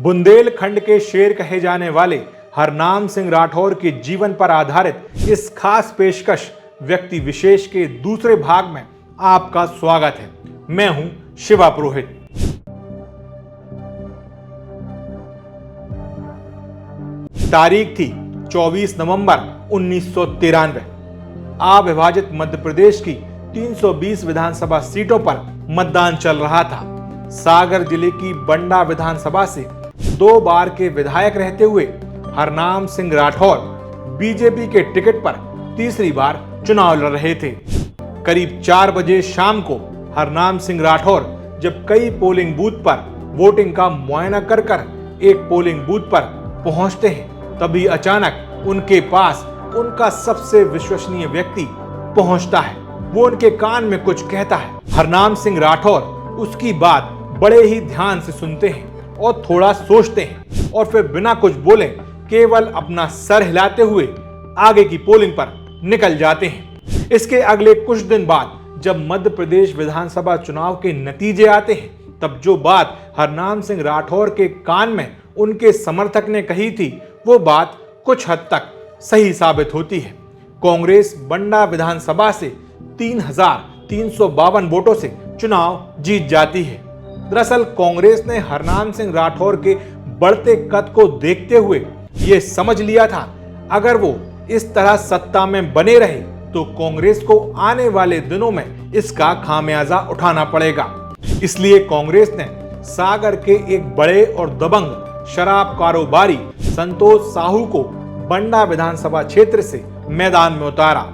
बुंदेलखंड के शेर कहे जाने वाले हरनाम सिंह राठौर के जीवन पर आधारित इस खास पेशकश व्यक्ति विशेष के दूसरे भाग में आपका स्वागत है। मैं हूं शिवा पुरोहित। तारीख थी 24 नवंबर 1993। अविभाजित मध्य प्रदेश की 320 विधानसभा सीटों पर मतदान चल रहा था। सागर जिले की बंडा विधानसभा से 2 बार के विधायक रहते हुए हरनाम सिंह राठौर बीजेपी के टिकट पर तीसरी बार चुनाव लड़ रहे थे। करीब 4 बजे शाम को हरनाम सिंह राठौर जब कई पोलिंग बूथ पर वोटिंग का मुआयना कर एक पोलिंग बूथ पर पहुंचते हैं, तभी अचानक उनके पास उनका सबसे विश्वसनीय व्यक्ति पहुंचता है। वो उनके कान में कुछ कहता है। हरनाम सिंह राठौर उसकी बात बड़े ही ध्यान से सुनते हैं और थोड़ा सोचते हैं और फिर बिना कुछ बोले केवल अपना सर हिलाते हुए आगे की पोलिंग पर निकल जाते हैं। इसके अगले कुछ दिन बाद जब मध्य प्रदेश विधानसभा चुनाव के नतीजे आते हैं, तब जो बात हरनाम सिंह राठौर के कान में उनके समर्थक ने कही थी, वो बात कुछ हद तक सही साबित होती है। कांग्रेस बंडा विधानसभा से 3,352 वोटों से चुनाव जीत जाती है। दरअसल कांग्रेस ने हरनाम सिंह राठौर के बढ़ते कद को देखते हुए यह समझ लिया था, अगर वो इस तरह सत्ता में बने रहे तो कांग्रेस को आने वाले दिनों में इसका खामियाजा उठाना पड़ेगा। इसलिए कांग्रेस ने सागर के एक बड़े और दबंग शराब कारोबारी संतोष साहू को बंडा विधानसभा क्षेत्र से मैदान में उतारा।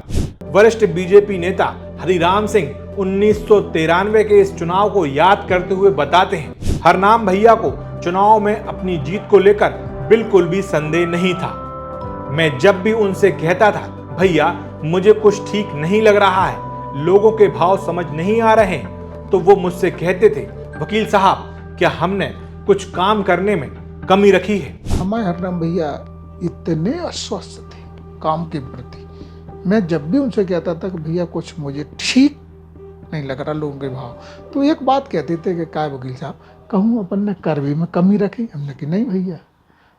वरिष्ठ बीजेपी नेता हरिराम सिंह 1993 के इस चुनाव को याद करते हुए बताते हैं, हरनाम भैया को चुनाव में अपनी जीत को लेकर बिल्कुल भी संदेह नहीं था। मैं जब भी उनसे कहता था, भैया मुझे कुछ ठीक नहीं लग रहा है, लोगों के भाव समझ नहीं आ रहे हैं, तो वो मुझसे कहते थे, वकील साहब क्या हमने कुछ काम करने में कमी रखी है। हमारे हरनाम भैया इतने अस्वस्थ थे काम के प्रति। मैं जब भी उनसे कहता था कि भैया कुछ मुझे ठीक नहीं लग रहा लोगों के भाव, तो एक बात कहते थे कि क्या वकील साहब कहूँ अपन ने कर्वी में कमी रखी। हमने कि नहीं भैया।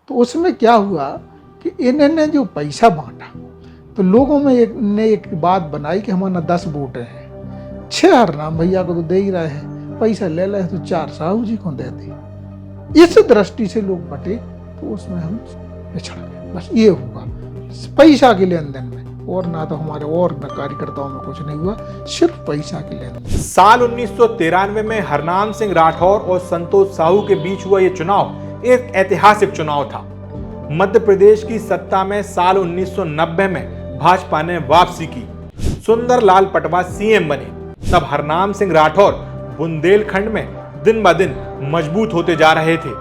तो उसमें क्या हुआ कि इन्होंने जो पैसा बांटा तो लोगों में एक बात बनाई कि हमारा 10 वोट हैं, 6 हरनाम भैया को तो दे ही रहे हैं, पैसा ले रहे तो 4 साहू जी को दे दी। इस दृष्टि से लोग बटे तो उसमें हम पिछड़ गए। बस ये हुआ पैसा के लेन देन में, और ना तो हमारे और न कार्यकर्ताओं में कुछ नहीं हुआ, सिर्फ पैसा के लेन देन। साल 1993 में हरनाम सिंह राठौर और संतोष साहू के बीच हुआ यह चुनाव एक ऐतिहासिक चुनाव था। मध्य प्रदेश की सत्ता में साल 1990 में भाजपा ने वापसी की। सुंदरलाल पटवा सीएम बने। तब हरनाम सिंह राठौर बुंदेलखंड में दिन ब दिन मजबूत होते जा रहे थे।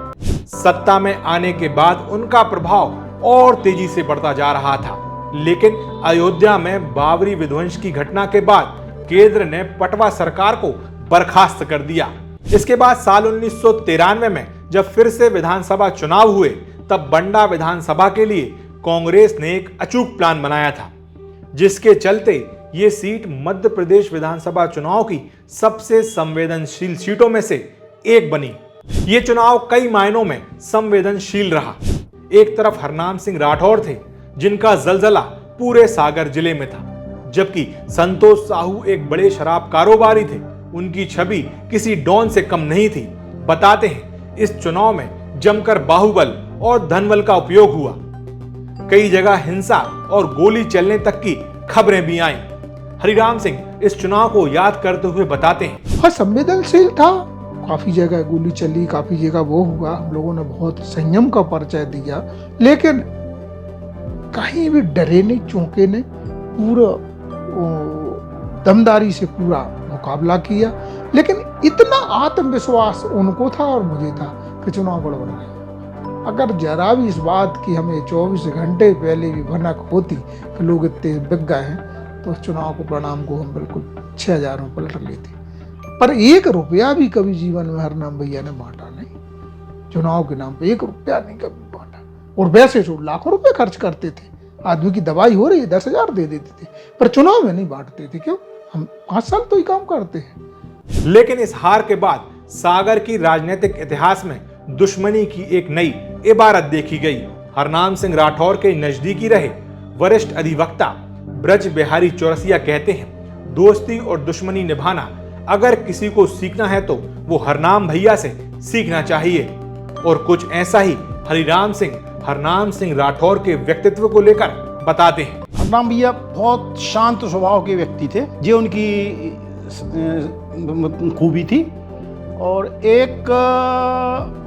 सत्ता में आने के बाद उनका प्रभाव और तेजी से बढ़ता जा रहा था, लेकिन अयोध्या में बाबरी विध्वंस की घटना के बाद केंद्र ने पटवा सरकार को बर्खास्त कर दिया। इसके बाद साल 1993 में जब फिर से विधानसभा चुनाव हुए, तब बंडा विधानसभा के लिए कांग्रेस ने एक अचूक प्लान बनाया था, जिसके चलते ये सीट मध्य प्रदेश विधानसभा चुनाव की सबसे संवेदनशील सीटों में से एक बनी। ये चुनाव कई मायनों में संवेदनशील रहा। एक तरफ हरनाम सिंह राठौर थे, जिनका जलजला पूरे सागर जिले में था, जबकि संतोष साहू एक बड़े शराब कारोबारी थे। उनकी छवि किसी डॉन से कम नहीं थी। बताते हैं इस चुनाव में जमकर बाहुबल और धनबल का उपयोग हुआ। कई जगह हिंसा और गोली चलने तक की खबरें भी आईं। हरिराम सिंह इस चुनाव को याद करते हुए बताते हैं, हाँ संवेदनशील था, काफी जगह गोली चली, काफी जगह वो हुआ, हम लोगों ने बहुत संयम का परिचय दिया, लेकिन कहीं भी डरे नहीं, चौंके नहीं, पूरा दमदारी से पूरा मुकाबला किया। लेकिन इतना आत्मविश्वास उनको था और मुझे था कि चुनाव गड़बड़ नहीं। अगर जरा भी इस बात की हमें 24 घंटे पहले भी भनक होती कि लोग इतने बिक गए हैं, तो उस चुनाव को परिणाम को हम बिल्कुल 6,000 में पलट लेते। पर 1 रुपया भी कभी जीवन में हरनाम भैया ने बांटा नहीं। चुनाव के नाम पे 1 रुपया नहीं कभी बांटा, और वैसे तो लाखों रुपए खर्च करते थे। आदमी की दवाई हो रही है 10,000 दे देते थे, पर चुनाव में नहीं बांटते थे। क्यों? हम 5 साल तो ही काम करते हैं। लेकिन इस हार के बाद सागर की राजनीतिक इतिहास में दुश्मनी की एक नई इबारत देखी गई। हरनाम सिंह राठौर के नजदीकी रहे वरिष्ठ अधिवक्ता ब्रज बिहारी चौरसिया कहते हैं, दोस्ती और दुश्मनी निभाना अगर किसी को सीखना है तो वो हरनाम भैया से सीखना चाहिए। और कुछ ऐसा ही हरनाम सिंह राठौर के व्यक्तित्व को लेकर बताते हैं। हरनाम भैया बहुत शांत स्वभाव के व्यक्ति थे, ये उनकी खूबी थी। और एक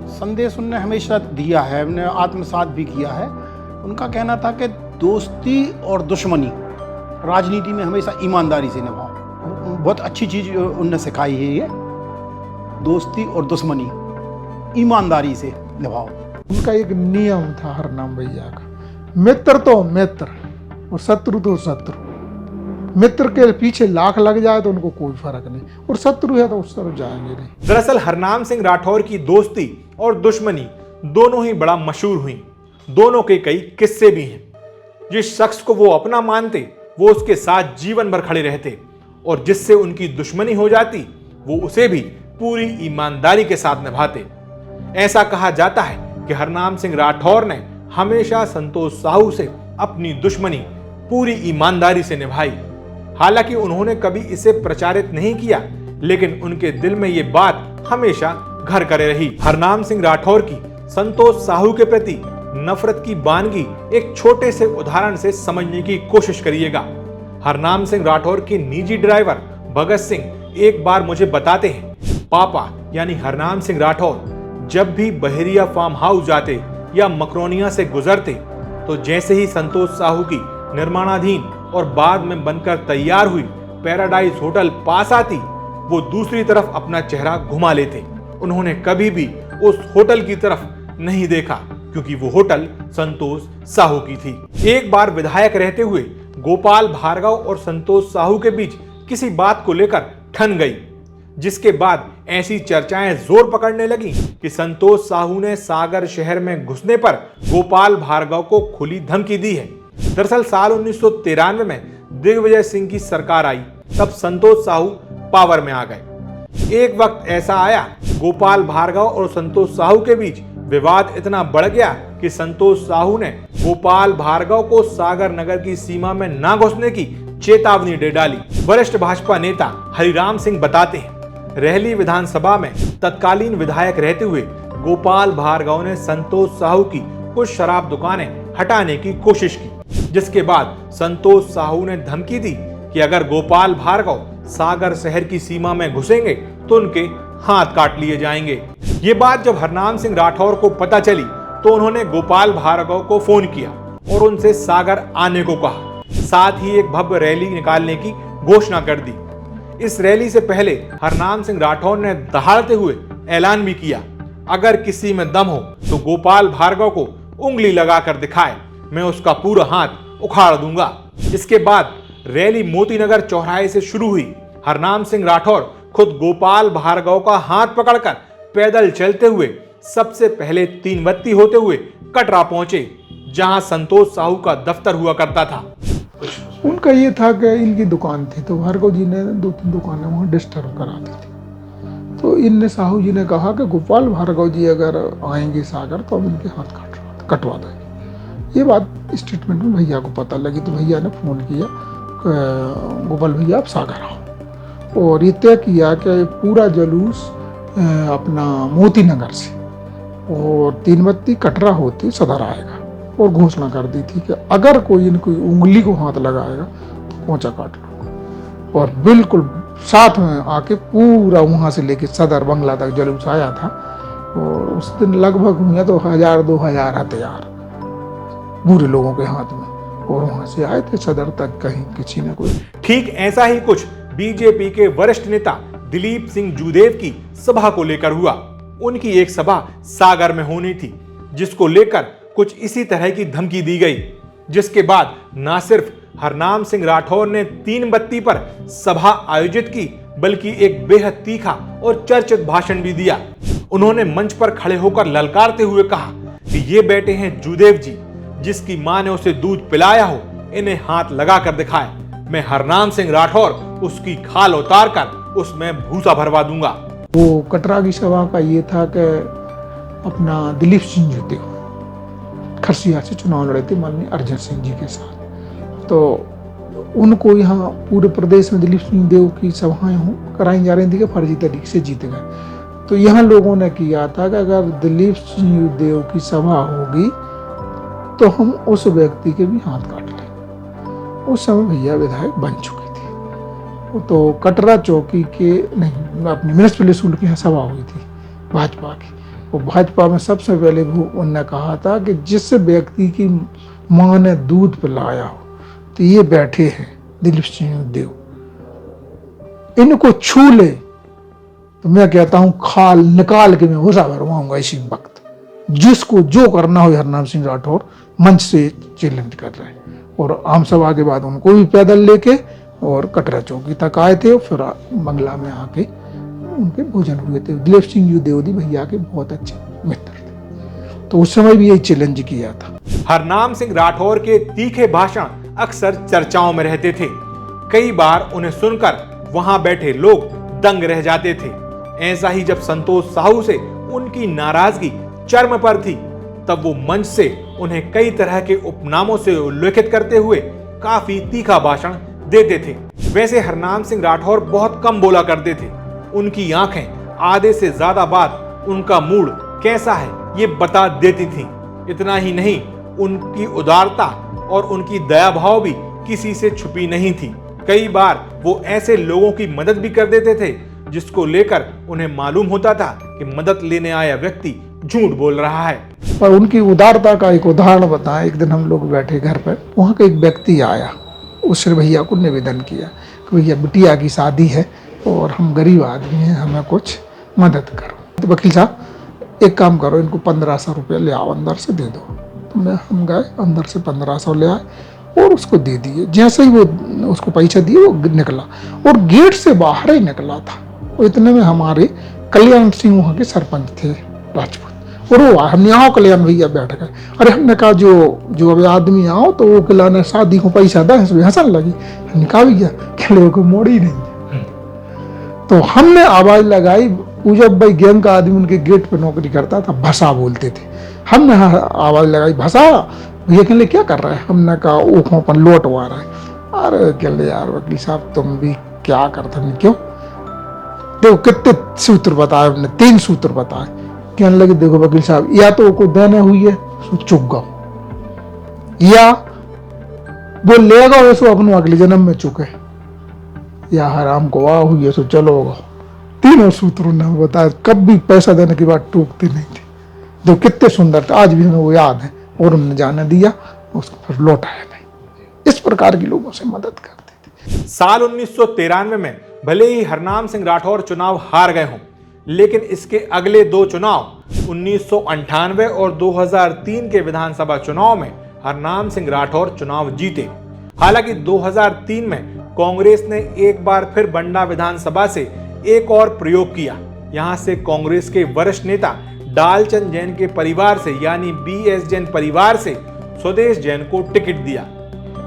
संदेश उनने हमेशा दिया है, उन्हें आत्मसात भी किया है। उनका कहना था कि दोस्ती और दुश्मनी राजनीति में हमेशा ईमानदारी से निभाओ। बहुत अच्छी चीज़ उनने सिखाई है ये, दोस्ती और दुश्मनी ईमानदारी से निभाओ। उनका एक नियम था हरनाम भैया का, मित्र तो मित्र और शत्रु तो शत्रु। मित्र के पीछे लाख लग जाए तो उनको कोई फर्क नहीं, और शत्रु है तो उस तरफ जाएंगे नहीं। दरअसल हरनाम सिंह राठौर की दोस्ती और दुश्मनी दोनों ही बड़ा मशहूर हुई। दोनों के कई किस्से भी हैं। जिस शख्स को वो अपना मानते वो उसके साथ जीवन भर खड़े रहते, और जिससे उनकी दुश्मनी हो जाती वो उसे भी पूरी ईमानदारी के साथ निभाते। ऐसा कहा जाता है कि हरनाम सिंह राठौर ने हमेशा संतोष साहू से अपनी दुश्मनी पूरी ईमानदारी से निभाई। हालांकि उन्होंने कभी इसे प्रचारित नहीं किया, लेकिन उनके दिल में ये बात हमेशा घर करे रही। हरनाम सिंह राठौर की संतोष साहू के प्रति नफरत की बानगी एक छोटे से उदाहरण से समझने की कोशिश करिएगा। हरनाम सिंह राठौर के निजी ड्राइवर भगत सिंह एक बार मुझे बताते हैं, पापा यानी हरनाम सिंह राठौर जब भी बहेरिया फार्म हाउस जाते या मकरोनिया से गुजरते तो जैसे ही संतोष साहू की निर्माणाधीन और बाद में बनकर तैयार हुई पैराडाइज होटल पास आती, वो दूसरी तरफ अपना चेहरा घुमा लेते। उन्होंने कभी भी उस होटल की तरफ नहीं देखा, क्योंकि वो होटल संतोष साहू की थी। एक बार विधायक रहते हुए गोपाल भार्गव और संतोष साहू के बीच किसी बात को लेकर ठन गई, जिसके बाद ऐसी चर्चाएं जोर पकड़ने लगी कि संतोष साहू ने सागर शहर में घुसने पर गोपाल भार्गव को खुली धमकी दी है। दरअसल साल 1993 में दिग्विजय सिंह की सरकार आई, तब संतोष साहू पावर में आ गए। एक वक्त ऐसा आया, गोपाल भार्गव और संतोष साहू के बीच विवाद इतना बढ़ गया कि संतोष साहू ने गोपाल भार्गव को सागर नगर की सीमा में ना घुसने की चेतावनी दे डाली। वरिष्ठ भाजपा नेता हरिराम सिंह बताते हैं, रहली विधानसभा में तत्कालीन विधायक रहते हुए गोपाल भार्गव ने संतोष साहू की कुछ शराब दुकानें हटाने की कोशिश की, जिसके बाद संतोष साहू ने धमकी दी कि अगर गोपाल भार्गव सागर शहर की सीमा में घुसेंगे तो उनके हाथ काट लिए जाएंगे। ये बात जब हरनाम सिंह राठौर को पता चली तो उन्होंने गोपाल भार्गव को फोन किया और उनसे सागर आने को कहा। साथ ही एक भव्य रैली निकालने की घोषणा कर दी। इस रैली से पहले हरनाम सिंह राठौर ने दहाड़ते हुए ऐलान भी किया, अगर किसी में दम हो तो गोपाल भार्गव को उंगली लगाकर दिखाए, मैं उसका पूरा हाथ उखाड़ दूंगा। इसके बाद रैली मोतीनगर चौराहे से शुरू हुई। हरनाम सिंह राठौर खुद गोपाल भार्गव का हाथ पकड़कर पैदल चलते हुए सबसे पहले तीनबत्ती होते हुए कटरा पहुंचे, जहां संतोष साहू का दफ्तर हुआ करता था। उनका ये था कि इनकी दुकान थी, तो भार्गव जी ने 2-3 दुकानें वहाँ डिस्टर्ब करा दी थी। तो इनने साहू जी ने कहा कि गोपाल भार्गव जी अगर आएंगे सागर तो अब इनके हाथ कटवा देंगे। ये बात स्टेटमेंट में भैया को पता लगी, तो भैया ने फ़ोन किया, गोपाल भैया आप सागर आओ, और ये तय किया कि पूरा जुलूस अपना मोतीनगर से और तीनबत्ती कटरा होती सदर आएगा, और घोषणा कर दी थी कि अगर कोई इनकी उंगली को हाथ लगाएगा तो पोंचा काट लो। और बिल्कुल साथ में आके पूरा वहाँ से लेके सदर बंगला तक जुलूस आया था, और उस दिन लगभग हुए तो 1000-2000 हथियार बुरे लोगों के हाथ में, और वहाँ से आए थे सदर तक, कहीं किसी ने कोई। ठीक ऐसा ही कुछ बीजेपी के वरिष्ठ नेता दिलीप सिंह जूदेव की सभा को लेकर हुआ। उनकी एक सभा सागर में होनी थी, जिसको लेकर कुछ इसी तरह की धमकी दी गई, जिसके बाद न सिर्फ हरनाम सिंह राठौर ने तीनबत्ती पर सभा आयोजित की, बल्कि एक बेहद तीखा और चर्चित भाषण भी दिया। उन्होंने मंच पर खड़े होकर ललकारते हुए कहा कि ये बेटे हैं जूदेव जी, जिसकी मां ने उसे दूध पिलाया हो, इन्हें हाथ लगा कर दिखाए, मैं हरनाम सिंह राठौर उसकी खाल उतार कर उसमें भूसा भरवा दूंगा। वो कटरा की सभा का ये था कि अपना दिलीप सिंह जूदेव खरसिया से चुनाव लड़े थे माननीय अर्जन सिंह जी के साथ। तो उनको यहाँ पूरे प्रदेश में दिलीप सिंह देव की सभाएं कराई जा रही थी कि फर्जी तरीके से जीत गए। तो यहाँ लोगों ने किया था कि अगर दिलीप सिंह देव की सभा होगी तो हम उस व्यक्ति के भी हाथ काट लें। उस समय भैया विधायक बन चुके थे। तो कटरा चौकी के नहीं अपनी म्यूनिसिपल स्कूल की यहाँ सभा हुई थी भाजपा की। वो भाजपा में सबसे पहले उन्होंने कहा था कि जिस व्यक्ति की माँ ने दूध पिलाया हो, तो ये बैठे हैं दिलीप सिंह देव, इनको छू ले तो मैं कहता हूं खाल निकाल के मैं भूसा भरवाऊंगा इसी वक्त। जिसको जो करना हो हरनाम सिंह राठौर मंच से चैलेंज कर रहे हैं। और आम सभा के बाद उनको भी पैदल लेके और कटरा चौकी तक आए थे। फिर बंगला में आके उनके भोजन हुए थे। दिलीप सिंह देवदी भैया के बहुत अच्छे मित्र थे, तो उस समय भी यही चैलेंज किया था। हरनाम सिंह राठौर के तीखे भाषण अक्सर चर्चाओं में रहते थे। कई बार उन्हें सुनकर वहां बैठे लोग दंग रह जाते थे। ऐसा ही जब संतोष साहू से उनकी नाराजगी चरम पर थी, तब वो मंच से उन्हें कई तरह के उपनामों से उल्लेखित करते हुए काफी तीखा भाषण देते थे। वैसे हरनाम सिंह राठौर बहुत कम बोला करते थे। उनकी आंखें आधे से ज्यादा बात उनका मूड कैसा है ये बता देती थी। इतना ही नहीं, उनकी उदारता और उनकी दया भाव भी किसी से छुपी नहीं थी। कई बार वो ऐसे लोगों की मदद भी कर देते थे जिसको लेकर उन्हें मालूम होता था कि मदद लेने आया व्यक्ति झूठ बोल रहा है। पर उनकी उदारता का एक उदाहरण बताएं। एक दिन हम लोग बैठे घर पर, वहाँ का एक व्यक्ति आया, उसने भैया को निवेदन किया कि भैया बिटिया की शादी है और हम गरीब आदमी हैं, हमें कुछ मदद करो। तो वकील साहब एक काम करो, इनको 1500 रुपया ले आओ, अंदर से दे दो। तो हम गए, अंदर से 1500 ले आए और उसको दे दिए। जैसे ही वो उसको पैसा दिए वो निकला और गेट से बाहर ही निकला था। और इतने में हमारे कल्याण सिंह वहाँ के सरपंच थे राजपूत, और वो हमने आओ कल्याण भैया बैठ गए। अरे हमने कहा जो अभी आदमी आओ, तो वो कल्याण शादी को पैसा दा, इसमें हंसन लगी। हमने कहा भैया खिले को मोड़ी नहीं। तो हमने आवाज लगाई, पूजब भाई गैंग का आदमी उनके गेट पे नौकरी करता था, भसा बोलते थे। हमने आवाज लगाई, भसा भैया कहले क्या कर रहा है? हमने कहा ऊखों पर लौटवा रहा है। अरे कहले यार वकील साहब तुम भी क्या करते हैं? क्यों? देखो कितने सूत्र बताए हमने, 3 सूत्र बताए। कहने लगे देखो वकील साहब, या तो को देने हुई है सो चुप गो, या वो लेगा वैसो अपने अगले जन्म में चुके, या हराम को वाह हुई है सो चलो गो। तीनों सूत्रों ने बताया। कभी पैसा देने की बात टूकते नहीं थे। जो कितने सुंदर थे, आज भी हमें वो याद है। और उन्होंने जाने दिया, उसको फिर लौटाया नहीं। इस प्रकार की लोगों से मदद करते थे। साल 1993 में भले ही हरनाम सिंह राठौर चुनाव हार गए हों, लेकिन इसके अगले 2 चुनाव 1998 और 2003 के विधानसभा चुनाव में हरनाम सिंह राठौर चुनाव जीते। हालांकि 2003 में कांग्रेस ने एक बार फिर बंडा विधानसभा से एक और प्रयोग किया। यहां से कांग्रेस के वरिष्ठ नेता डालचंद जैन के परिवार से यानी BS जैन परिवार से स्वदेश जैन को टिकट दिया।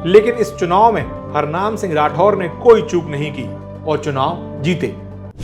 लेकिन इस चुनाव में हरनाम सिंह राठौर ने कोई चूक नहीं की और चुनाव जीते।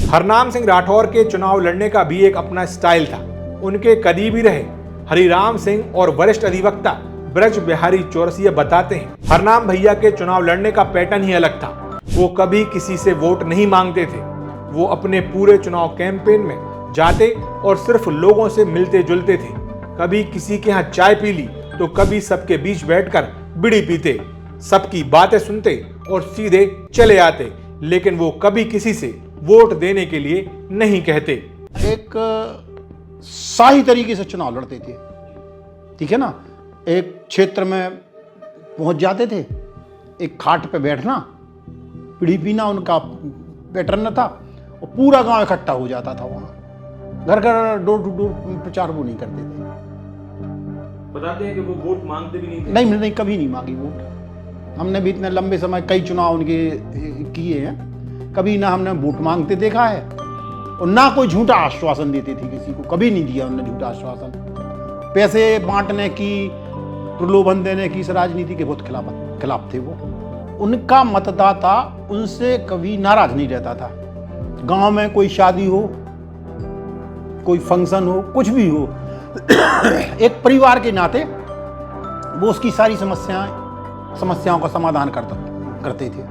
हरनाम सिंह राठौर के चुनाव लड़ने का भी एक अपना स्टाइल था। उनके करीबी रहे हरिराम सिंह और वरिष्ठ अधिवक्ता ब्रज बिहारी चौरसिया बताते हैं, हरनाम भैया के चुनाव लड़ने का पैटर्न ही अलग था। वो कभी किसी से वोट नहीं मांगते थे। वो अपने पूरे चुनाव कैंपेन में जाते और सिर्फ लोगों से मिलते जुलते थे। कभी किसी के यहाँ चाय पी ली तो कभी सबके बीच बैठकर बीड़ी पीते, सबकी बातें सुनते और सीधे चले आते। लेकिन वो कभी किसी से वोट देने के लिए नहीं कहते। एक शाही तरीके से चुनाव लड़ते थे, ठीक है ना। एक क्षेत्र में पहुंच जाते थे, एक खाट पे बैठना, बीड़ी पीना उनका पैटर्न था, और पूरा गांव इकट्ठा हो जाता था वहां। घर घर डोर टू डोर प्रचार वो नहीं करते थे। बताते हैं कि वो वोट मांगते भी नहीं थे। नहीं, कभी नहीं मांगी वोट। हमने भी इतने लंबे समय कई चुनाव उनके किए हैं, कभी ना हमने वोट मांगते देखा है और ना कोई झूठा आश्वासन देते थे किसी को। कभी नहीं दिया उन्होंने झूठा आश्वासन। पैसे बांटने की, प्रलोभन देने की इस राजनीति के बहुत खिलाफ थे वो। उनका मतदाता उनसे कभी नाराज नहीं रहता था। गांव में कोई शादी हो, कोई फंक्शन हो, कुछ भी हो, एक परिवार के नाते वो उसकी सारी समस्याओं का समाधान करते थे।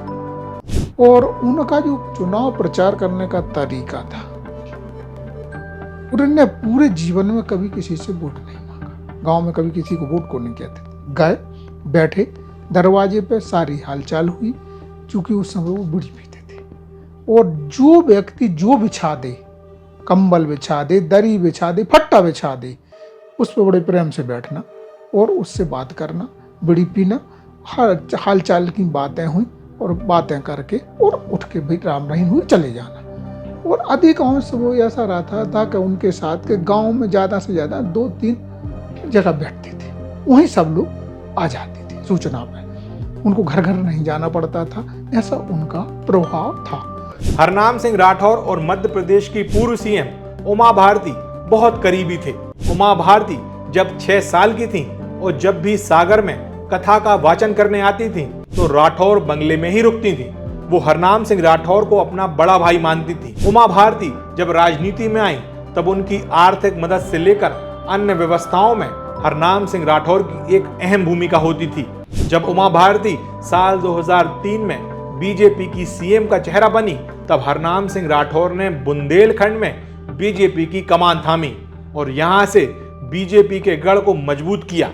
और उनका जो चुनाव प्रचार करने का तरीका था, उन्होंने पूरे जीवन में कभी किसी से वोट नहीं मांगा, गांव में कभी किसी को वोट को नहीं कहते। गए, बैठे, दरवाजे पे सारी हालचाल हुई, क्योंकि उस समय वो बीड़ी पीते थे। और जो व्यक्ति जो बिछा दे, कंबल बिछा दे, दरी बिछा दे, फट्टा बिछा दे, उस पर बड़े प्रेम से बैठना और उससे बात करना, बीड़ी पीना, हाल चाल की बातें हुई और बातें करके और उठ के भी राम रहीम हुई चले जाना। और अधिकांश वो ऐसा रहता था कि उनके साथ के गांव में ज़्यादा से ज़्यादा 2-3 जगह बैठते थे, वहीं सब लोग आ जाते थे सूचना पर, उनको घर घर नहीं जाना पड़ता था, ऐसा उनका प्रभाव था। हरनाम सिंह राठौर और मध्य प्रदेश की पूर्व सीएम उमा भारती बहुत करीबी थे। उमा भारती जब 6 साल की थीं और जब भी सागर में कथा का वाचन करने आती थीं, तो राठौर बंगले में ही रुकती थीं। वो हरनाम सिंह राठौर को अपना बड़ा भाई मानती थी। उमा भारती जब राजनीति में आई, तब उनकी आर्थिक मदद से लेकर अन्य व्यवस्थाओं में हरनाम सिंह राठौर की एक अहम भूमिका होती थी। जब उमा भारती साल 2003 में बीजेपी की सीएम का चेहरा बनी, तब हरनाम सिंह राठौर ने बुंदेलखंड में बीजेपी की कमान थामी और यहां से बीजेपी के गढ़ को मजबूत किया।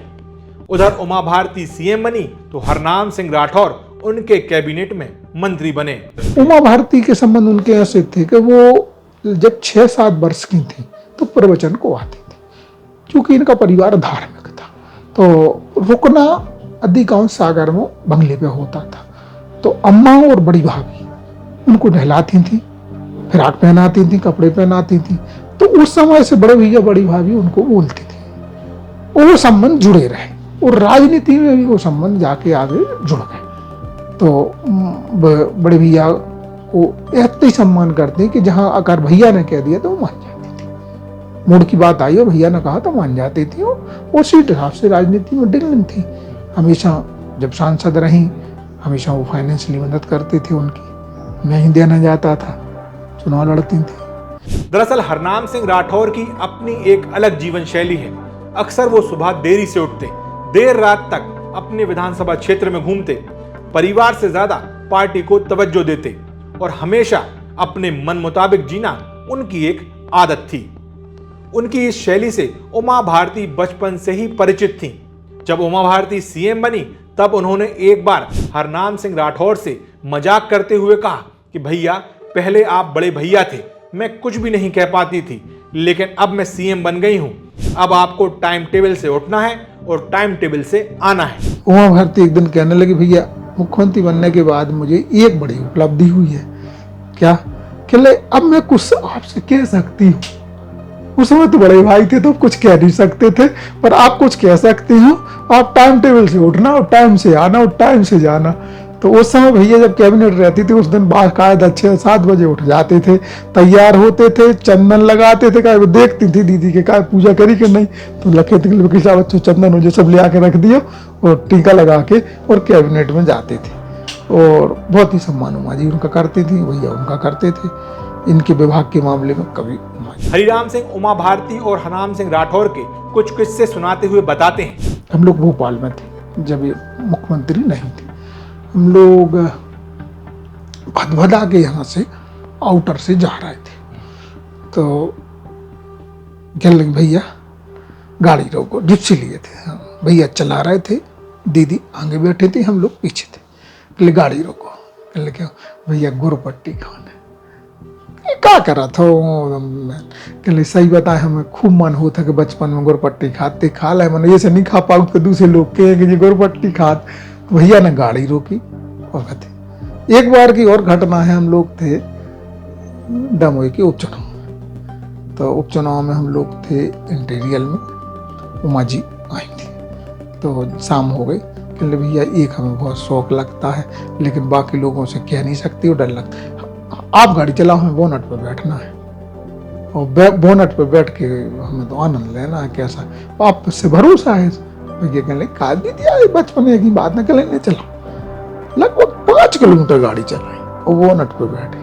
उधर उमा भारती सीएम बनी तो हरनाम सिंह राठौर उनके कैबिनेट में मंत्री बने। उमा भारती के संबंध उनके ऐसे थे कि वो जब 6-7 वर्ष की थी तो प्रवचन को आती थी, क्योंकि इनका परिवार धार्मिक था। तो रुकना अधिकांश सागर में बंगले पे होता था। तो अम्मा और बड़ी भाभी उनको नहलाती थी, फ्राक पहनाती थी, कपड़े पहनाती थी। तो उस समय से बड़े भैया बड़ी भाभी उनको बोलती थी, और वो संबंध जुड़े रहे और राजनीति में भी वो संबंध जाके आगे जुड़ गए। तो बड़े भैया को इतना ही सम्मान करते कि जहां अगर भैया ने कह दिया तो वो मान जाती थी। मूड की बात आई और भैया ने कहा तो मान जाती थी। और उसी हिसाब से राजनीति में डिगलिंग थी। हमेशा जब सांसद रही, हमेशा वो फाइनेंशियली मदद करते थे उनकी, मैं ही देना जाता था, चुनाव लड़ती थी। दरअसल हरनाम सिंह राठौर की अपनी एक अलग जीवन शैली है। अक्सर वो सुबह देरी से उठते, देर रात तक अपने विधानसभा क्षेत्र में घूमते, परिवार से ज्यादा पार्टी को तवज्जो देते और हमेशा अपने मन मुताबिक जीना उनकी एक आदत थी। उनकी इस शैली से उमा भारती बचपन से ही परिचित थीं। जब उमा भारती सीएम बनी, तब उन्होंने एक बार हरनाम सिंह राठौर से मजाक करते हुए कहा कि भैया, पहले आप बड़े भैया थे, मैं कुछ भी नहीं कह पाती थी, लेकिन अब मैं सीएम बन गई हूं, अब आपको टाइम टेबल से उठना है और टाइम टेबल से आना है। उमा भारती एक दिन कहने लगी, भैया मुख्यमंत्री बनने के बाद मुझे एक बड़ी उपलब्धि हुई है। क्या? कहले अब मैं कुछ आपसे कह सकती हूँ। उस समय तो बड़े भाई थे तो कुछ कह नहीं सकते थे, पर आप कुछ कह सकती हो। आप टाइम टेबल से उठना और टाइम से आना और टाइम से जाना। तो उस समय भैया जब कैबिनेट रहती थी, उस दिन बाकायदा 6-7 बजे उठ जाते थे, तैयार होते थे, चंदन लगाते थे। क्या वो देखती थी दीदी के क्या पूजा करी कि नहीं, तो लखे थे बच्चों चंदन मुझे सब ले आके रख दियो और टीका लगा के और कैबिनेट में जाते थे। और बहुत ही सम्मान उमा जी उनका करती थी, भैया उनका करते थे। इनके विभाग के मामले में कभी हरिराम सिंह उमा भारती और हरनाम सिंह राठौर के कुछ किस्से सुनाते हुए बताते हैं। हम लोग भोपाल में थे जब ये मुख्यमंत्री नहीं थे। हम लोग भदभदा के यहाँ से आउटर से जा रहे थे, तो कहने लगे भैया गाड़ी रोको, जिप्सी लिए थे। भैया चला रहे थे, दीदी आगे बैठे थे, हम लोग पीछे थे। कहले गाड़ी रोको। कहले क्या? भैया गुरपट्टी खाने। क्या करा था? कहले सही बताए, हमें खूब मन होता कि बचपन में गुरपट्टी खाते, खा ले मैंने, ये से नहीं खा पाऊँ तो दूसरे लोग कहेंगे ये गुरपट्टी खात। भैया ने गाड़ी रोकी और कहते। एक बार की और घटना है, हम लोग थे दमोई के उपचुनाव में। तो उपचुनाव में हम लोग थे इंटीरियल में, उमा जी आई थी। तो शाम हो गई। कहले भैया एक हमें बहुत शौक लगता है, लेकिन बाकी लोगों से कह नहीं सकती और डर लगता है। आप गाड़ी चलाओ, हमें बोनट पर बैठना है और बोनट पर बैठ के हमें तो आनंद लेना है। कैसा आप से भरोसा है? भैया कहले का दीदी बचपन की बात ना कहले चलाओ। लगभग 5 किलोमीटर गाड़ी चलाई और बोनट पर बैठे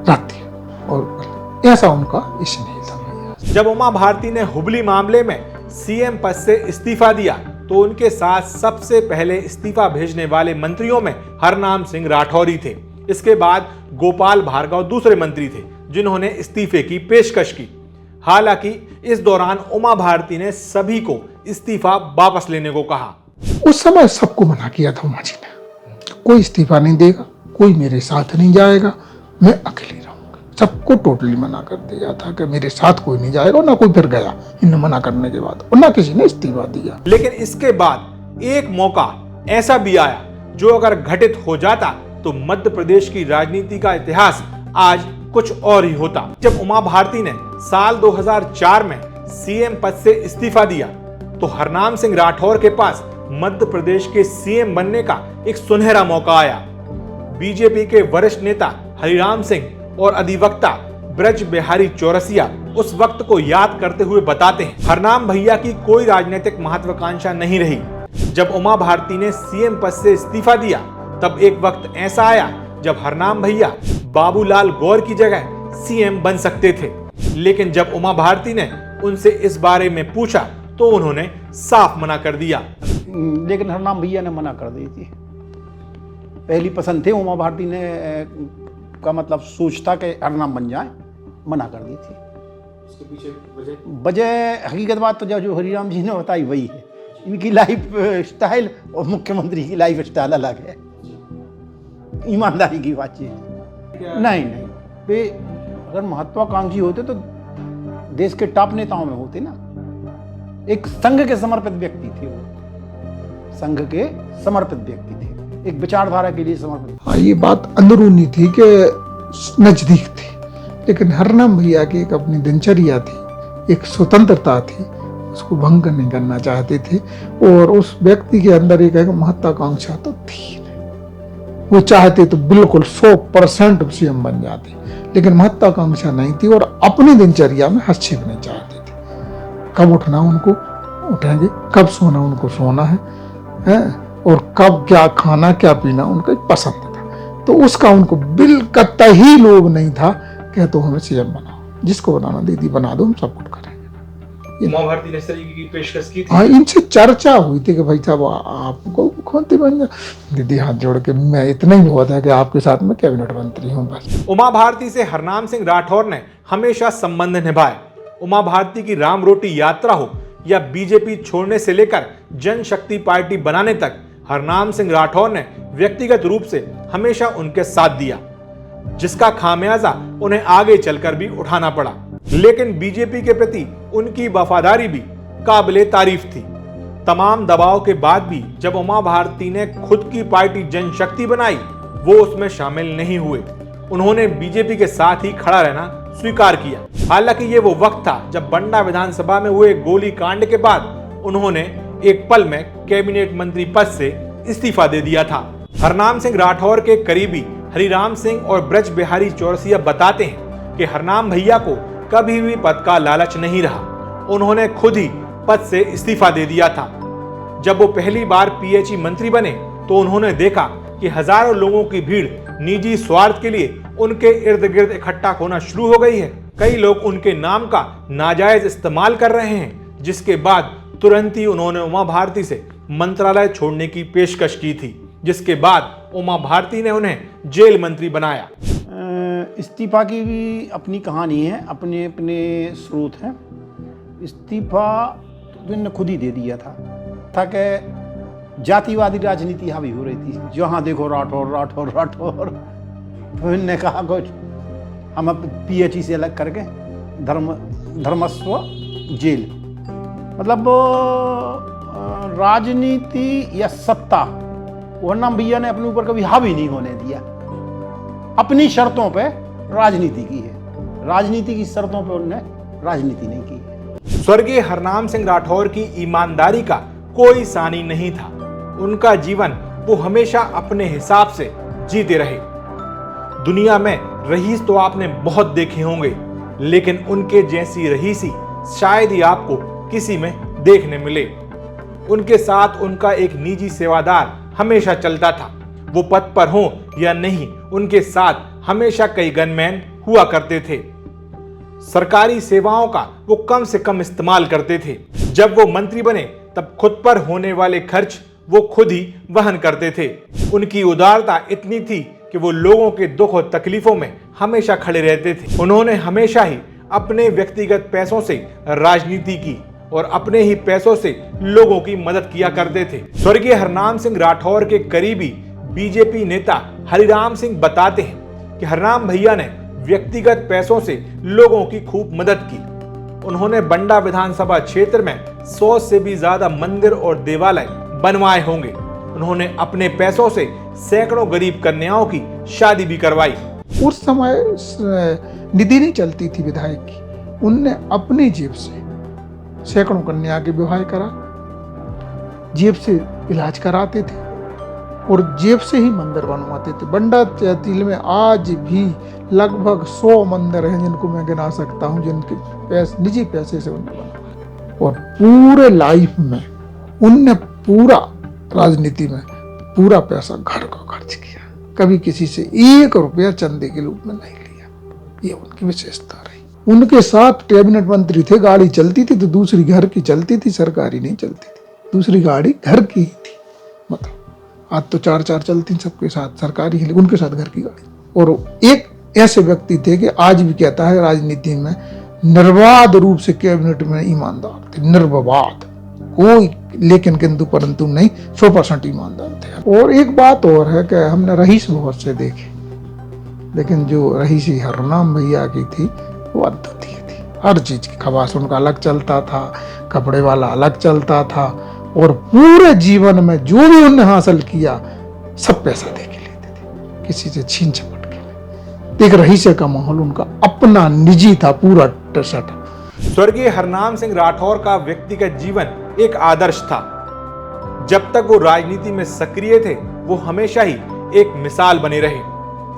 रात, और ऐसा उनका स्नेह था। जब उमा भारती ने हुबली मामले में सीएम पद से इस्तीफा दिया तो उनके साथ सबसे पहले इस्तीफा भेजने वाले मंत्रियों में हरनाम सिंह राठौर ही थे। इसके बाद गोपाल भार्गव दूसरे मंत्री थे जिन्होंने इस्तीफे की पेशकश की। हालांकि इस दौरान उमा भारती ने सभी को इस्तीफा वापस लेने को कहा। उस समय सबको मना किया था उमा जी ने, कोई इस्तीफा नहीं देगा, कोई मेरे साथ नहीं जाएगा, मैं अकेले रहूंगा। सबको टोटली मना कर दिया था कि मेरे साथ कोई नहीं जाएगा, ना कोई फिर गया इन मना करने के बाद, और ना किसी ने इस्तीफा दिया। लेकिन इसके बाद एक मौका ऐसा भी आया जो अगर घटित हो जाता तो मध्य प्रदेश की राजनीति का इतिहास आज कुछ और ही होता। जब उमा भारती ने साल 2004 में सीएम पद से इस्तीफा दिया तो हरनाम सिंह राठौर के पास मध्य प्रदेश के सीएम बनने का एक सुनहरा मौका आया। बीजेपी के वरिष्ठ नेता हरिराम सिंह और अधिवक्ता ब्रज बिहारी चौरसिया उस वक्त को याद करते हुए बताते हैं, हरनाम भैया की कोई राजनीतिक महत्वाकांक्षा नहीं रही। जब उमा भारती ने सीएम पद से इस्तीफा दिया तब एक वक्त ऐसा आया जब हरनाम भैया बाबूलाल गौर की जगह सीएम बन सकते थे। लेकिन जब उमा भारती ने उनसे इस बारे में पूछा तो उन्होंने साफ मना कर दिया। लेकिन हरनाम भैया ने मना कर दी थी। पहली पसंद थे उमा भारती ने का मतलब सोच था कि हरनाम बन जाए, मना कर दी थी। उसके पीछे वजह हकीकत बात तो जो हरिराम जी ने बताई वही है। इनकी लाइफ स्टाइल और मुख्यमंत्री की लाइफ स्टाइल अलग है, ईमानदारी की बातचीत नहीं। वे अगर महत्वाकांक्षी होते तो देश के टॉप नेताओं में होते ना। एक संघ के समर्पित व्यक्ति थे वो, संघ के समर्पित व्यक्ति थे, एक विचारधारा के लिए समर्पित। हाँ, ये बात अंदरूनी थी कि नजदीक थी, लेकिन हरनाम भैया की एक अपनी दिनचर्या थी, एक स्वतंत्रता थी, उसको भंग नहीं करना चाहते थे। और उस व्यक्ति के अंदर एक महत्वाकांक्षा तो थी नहीं। वो चाहते तो बिल्कुल 100% सीएम बन जाते, लेकिन महत्वाकांक्षा नहीं थी और अपनी दिनचर्या में हस्तक्षेप नहीं चाहते थे। कब उठना उनको उठेंगे, कब सोना उनको सोना है और कब क्या खाना क्या पीना उनका पसंद था। तो उसका उनको बिल्कुल ही लोभ नहीं था कि तो हमें सीएम बनाओ, जिसको बनाना दीदी बना दो, हम सब कुछ करेंगे। उमा भारती ने इस तरीके की पेशकश की थी। हाँ, इनसे चर्चा हुई थी कि भाई साहब आपको मुख्यमंत्री बन जा। दीदी हाथ जोड़ के मैं इतना ही हुआ था कि आपके साथ में कैबिनेट मंत्री हूँ बस। उमा भारती से हरनाम सिंह राठौर ने हमेशा संबंध निभाए। उमा भारती की राम रोटी यात्रा हो या बीजेपी छोड़ने से लेकर जनशक्ति पार्टी बनाने तक, हरनाम सिंह राठौर ने व्यक्तिगत रूप से हमेशा उनके साथ दिया, जिसका खामियाजा उन्हें आगे चलकर भी उठाना पड़ा। लेकिन बीजेपी के प्रति उनकी वफादारी भी काबिले तारीफ थी। तमाम दबाव के बाद भी जब उमा भारती ने खुद की पार्टी जनशक्ति बनाई, वो उसमें शामिल नहीं हुए। उन्होंने बीजेपी के साथ ही खड़ा रहना स्वीकार किया। हालांकि ये वो वक्त था जब बंडा विधानसभा में हुए गोली कांड के बाद उन्होंने एक पल में कैबिनेट मंत्री पद से इस्तीफा दे दिया था। हरनाम सिंह राठौर के करीबी हरिराम सिंह और ब्रज बिहारी चौरसिया बताते हैं कि हरनाम भैया को कभी भी पद का लालच नहीं रहा। उन्होंने खुद ही पद से इस्तीफा दे दिया था। जब वो पहली बार पीएचई मंत्री बने तो उन्होंने देखा कि हजारों लोगों की भीड़ निजी स्वार्थ के लिए उनके इर्द गिर्द इकट्ठा होना शुरू हो गई है। कई लोग उनके नाम का नाजायज इस्तेमाल कर रहे हैं, जिसके बाद तुरंत ही उन्होंने उमा भारती से मंत्रालय छोड़ने की पेशकश की थी, जिसके बाद उमा भारती ने उन्हें जेल मंत्री बनाया। इस्तीफा की भी अपनी कहानी है, अपने अपने स्रोत हैं। इस्तीफा तो इन्होंने खुद ही दे दिया था कि जातिवादी राजनीति हावी हो रही थी, जहाँ देखो राठौर राठौर राठौर। तो इन्होंने कहा कुछ हम अब पीएचई से अलग करके धर्मस्व जेल, मतलब राजनीति या सत्ता हरनाम भैया ने अपने ऊपर कभी हावी नहीं होने दिया। अपनी शर्तों पे राजनीति की है, राजनीति की शर्तों पे उन्होंने राजनीति नहीं की है। स्वर्गीय हरनाम सिंह राठौर की ईमानदारी का कोई सानी नहीं था। उनका जीवन वो हमेशा अपने हिसाब से जीते रहे। दुनिया में रईस तो आपने बहुत देखे होंगे, लेकिन उनके जैसी रईसी शायद ही आपको किसी में देखने मिले। उनके साथ उनका एक निजी सेवादार हमेशा चलता था। वो पद पर हो या नहीं, उनके साथ हमेशा कई गनमैन हुआ करते थे। सरकारी सेवाओं का वो कम से कम इस्तेमाल करते थे। जब वो मंत्री बने तब खुद पर होने वाले खर्च वो खुद ही वहन करते थे। उनकी उदारता इतनी थी कि वो लोगों के दुख और तकलीफों में हमेशा खड़े रहते थे। उन्होंने हमेशा ही अपने व्यक्तिगत पैसों से राजनीति की और अपने ही पैसों से लोगों की मदद किया करते थे। स्वर्गीय हरनाम सिंह राठौर के करीबी बीजेपी नेता हरिराम सिंह बताते हैं कि हरनाम भैया ने व्यक्तिगत पैसों से लोगों की खूब मदद की। उन्होंने बंडा विधानसभा क्षेत्र में 100 से भी ज्यादा मंदिर और देवालय बनवाए होंगे। उन्होंने अपने पैसों से सैकड़ों गरीब कन्याओं की शादी भी करवाई। उस समय निधि नहीं चलती थी विधायक की, उनने अपनी जेब से सैकड़ों कन्या के विवाह करा, जेब से इलाज कराते थे और जेब से ही मंदिर बनवाते थे। बंडा तहसील में आज भी लगभग 100 मंदिर हैं जिनको मैं गिना सकता हूं, जिनके निजी पैसे से उन्होंने बनवाए। और पूरे लाइफ में उनने पूरा राजनीति में पूरा पैसा घर को खर्च किया, कभी किसी से 1 रुपया चंदे के रूप में नहीं लिया। ये उनकी विशेषता रही। उनके साथ कैबिनेट मंत्री थे, गाड़ी चलती थी तो दूसरी घर की चलती थी, सरकारी नहीं चलती थी, दूसरी गाड़ी घर की ही थी। मतलब आज तो 4-4 चलती सबके साथ सरकारी ही, उनके साथ घर की गाड़ी। और एक ऐसे व्यक्ति थे कि आज भी कहता है राजनीति में निर्बाध रूप से कैबिनेट में ईमानदार थे, निर्विवाद, कोई लेकिन किंतु परंतु नहीं, 100% ईमानदार थे। और एक बात और है कि हमने रईस बहुत से देखे, लेकिन जो रईसी हरनाम भैया की थी वो अद्वितीय थी। हर चीज की खवास उनका अलग चलता था, कपड़े वाला अलग चलता था, और पूरे जीवन में जो भी उन्होंने हासिल किया सब पैसा दे के लेते थे, किसी से छीन झपट के। एक रईसे का माहौल उनका अपना निजी था पूरा टसट। स्वर्गीय हरनाम सिंह राठौर का व्यक्तिगत जीवन एक आदर्श था। जब तक वो राजनीति में सक्रिय थे वो हमेशा ही एक मिसाल बने रहे।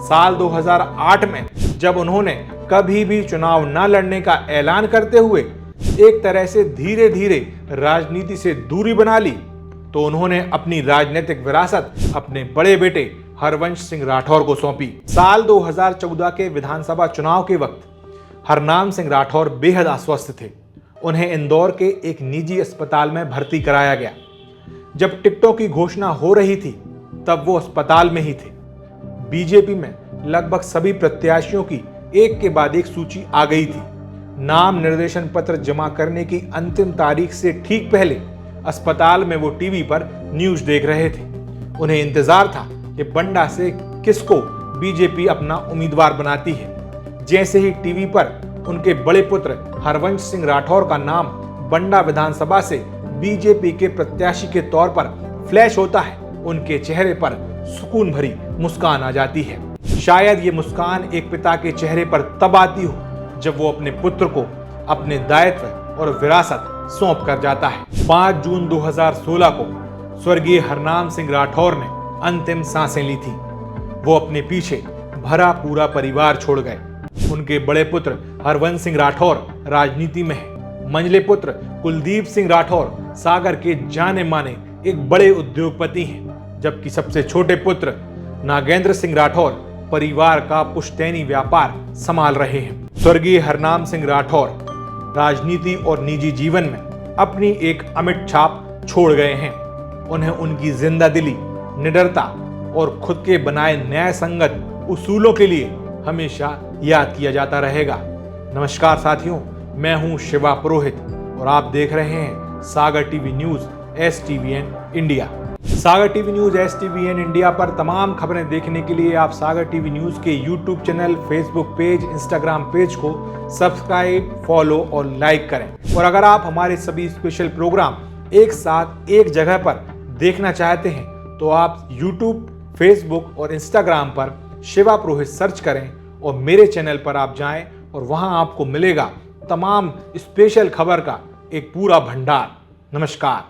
साल 2008 में जब उन्होंने कभी भी चुनाव न लड़ने का ऐलान करते हुए एक तरह से धीरे धीरे राजनीति से दूरी बना ली, तो उन्होंने अपनी राजनीतिक विरासत अपने बड़े बेटे हरवंश सिंह राठौर को सौंपी। साल 2014 के विधानसभा चुनाव के वक्त हरनाम सिंह राठौर बेहद अस्वस्थ थे। उन्हें इंदौर के एक निजी अस्पताल में भर्ती कराया गया। जब टिकटों की घोषणा हो रही थी तब वो अस्पताल में ही थे। बीजेपी में लगभग सभी प्रत्याशियों की एक के बाद एक सूची आ गई थी। नाम निर्देशन पत्र जमा करने की अंतिम तारीख से ठीक पहले अस्पताल में वो टीवी पर न्यूज देख रहे थे। उन्हें इंतजार था कि बंडा से किसको बीजेपी अपना उम्मीदवार बनाती है। जैसे ही टीवी पर उनके बड़े पुत्र हरवंश सिंह राठौर का नाम बंडा विधानसभा से बीजेपी के प्रत्याशी के तौर पर फ्लैश होता है, उनके चेहरे पर सुकून भरी मुस्कान आ जाती है। शायद ये मुस्कान एक पिता के चेहरे पर तब आती हो जब वो अपने पुत्र को अपने दायित्व और विरासत सौंप कर जाता है। 5 जून 2016 को स्वर्गीय हरनाम सिंह राठौर ने अंतिम सांसें ली थी। वो अपने पीछे भरा पूरा परिवार छोड़ गए। उनके बड़े पुत्र हरवंश सिंह राठौर राजनीति में है। मंझले पुत्र कुलदीप सिंह राठौर सागर के जाने माने एक बड़े उद्योगपति हैं, जबकि सबसे छोटे पुत्र नागेंद्र सिंह राठौर परिवार का पुश्तैनी व्यापार संभाल रहे हैं। स्वर्गीय हरनाम सिंह राठौर राजनीति और निजी जीवन में अपनी एक अमिट छाप छोड़ गए हैं। उन्हें उनकी जिंदादिली, निडरता और खुद के बनाए न्याय संगत उसूलों के लिए हमेशा याद किया जाता रहेगा। नमस्कार साथियों, मैं हूं शिवा पुरोहित और आप देख रहे हैं सागर टीवी न्यूज STVN इंडिया। सागर टीवी न्यूज STVN इंडिया पर तमाम खबरें देखने के लिए आप सागर टीवी न्यूज के YouTube channel, Facebook page, Instagram page को सब्सक्राइब, फॉलो और लाइक करें। और अगर आप हमारे सभी स्पेशल प्रोग्राम एक साथ एक जगह पर देखना चाहते हैं तो आप YouTube, Facebook और Instagram पर शिवा पुरोहित सर्च करें और मेरे चैनल पर आप जाएं और वहां आपको मिलेगा तमाम स्पेशल खबर का एक पूरा भंडार। नमस्कार।